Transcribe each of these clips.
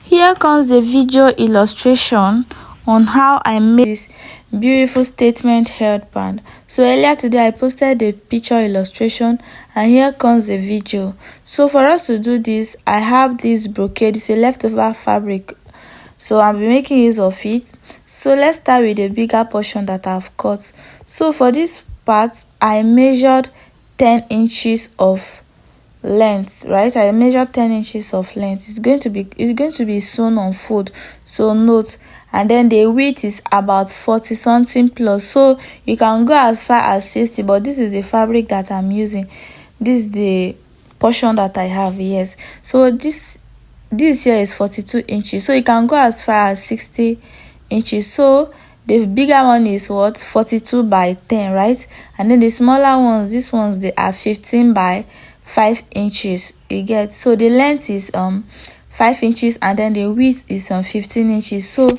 Here comes the video illustration on how I made this beautiful statement headband. So earlier today I posted the picture illustration and here comes the video. So for us to do this, I have this brocade. It's a leftover fabric, so I'll be making use of it. So let's start with the bigger portion that I've cut. So for this part I measured 10 inches of length, right? I measured 10 inches of length. It's going to be sewn on fold, so note. And then the width is about 40 something plus, so you can go as far as 60, but this is the fabric that I'm using. This is the portion that I have. Yes, so this here is 42 inches, so you can go as far as 60 inches. So the bigger one is what, 42 by 10, right? And then the smaller ones, these ones, they are 15 by 5 inches. You get? So the length is 5 inches and then the width is 15 inches. So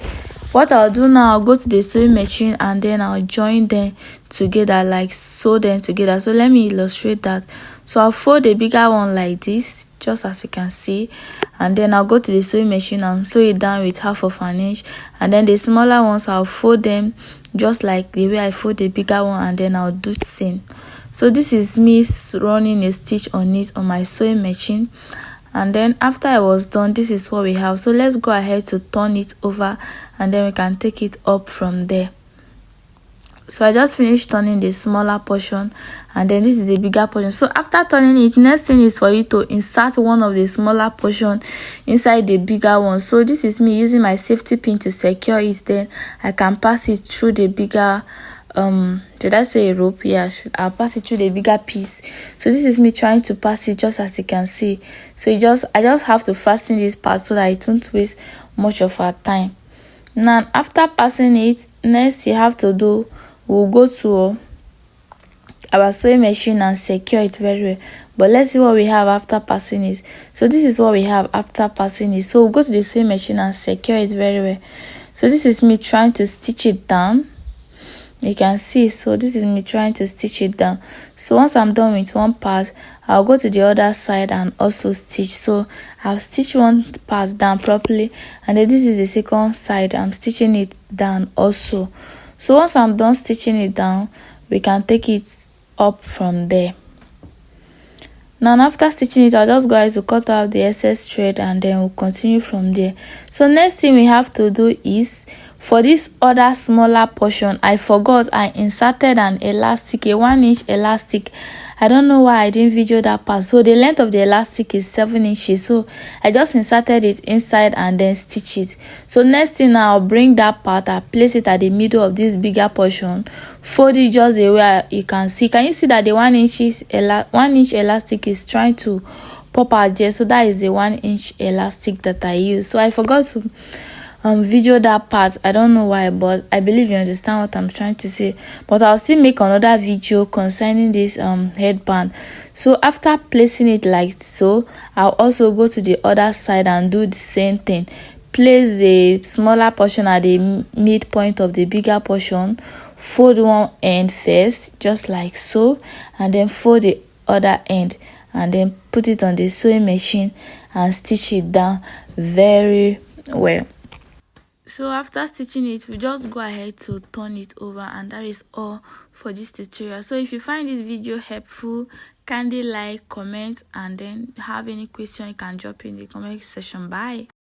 what I'll do now, I'll go to the sewing machine and then I'll join them together, like sew them together. So let me illustrate that. So I'll fold the bigger one like this, just as you can see, and then I'll go to the sewing machine and sew it down with 1/2 inch, and then the smaller ones I'll fold them just like the way I fold the bigger one, and then I'll do seam. So this is me running a stitch on it on my sewing machine, and then after I was done, this is what we have. So let's go ahead to turn it over and then we can take it up from there. So I just finished turning the smaller portion and then this is the bigger portion. So after turning it, next thing is for you to insert one of the smaller portion inside the bigger one. So this is me using my safety pin to secure it, then I can pass it through the bigger did I say a rope? Yeah, I'll pass it through the bigger piece. So this is me trying to pass it, just as you can see. So I just have to fasten this part so that it won't waste much of our time. Now after passing it, next you have to do, we'll go to our sewing machine and secure it very well. But let's see what we have after passing it. So this is what we have after passing it. So we'll go to the sewing machine and secure it very well. So this is me trying to stitch it down. You can see, so this is me trying to stitch it down. So once I'm done with one part, I'll go to the other side and also stitch. So I'll stitch one part down properly, and then this is the second side, I'm stitching it down also. So once I'm done stitching it down, we can take it up from there. Now after stitching it, I'll just go ahead to cut out the excess thread and then we'll continue from there. So next thing we have to do is, for this other smaller portion, I forgot I inserted an elastic, a 1-inch elastic. I don't know why I didn't video that part. So the length of the elastic is 7 inches, so I just inserted it inside and then stitch it. So next thing, I'll bring that part, I'll place it at the middle of this bigger portion, fold it just the way you can see. Can you see that the 1-inch elastic is trying to pop out there? So that is the 1-inch elastic that I use. So I forgot to video that part. I don't know why, but I believe you understand what I'm trying to say. But I'll still make another video concerning this headband. So after placing it like so, I'll also go to the other side and do the same thing. Place the smaller portion at the midpoint of the bigger portion, fold one end first, just like so, and then fold the other end and then put it on the sewing machine and stitch it down very well. So after stitching it, we just go ahead to turn it over, and that is all for this tutorial. So if you find this video helpful, kindly like, comment, and then have any question you can drop in the comment section. Bye.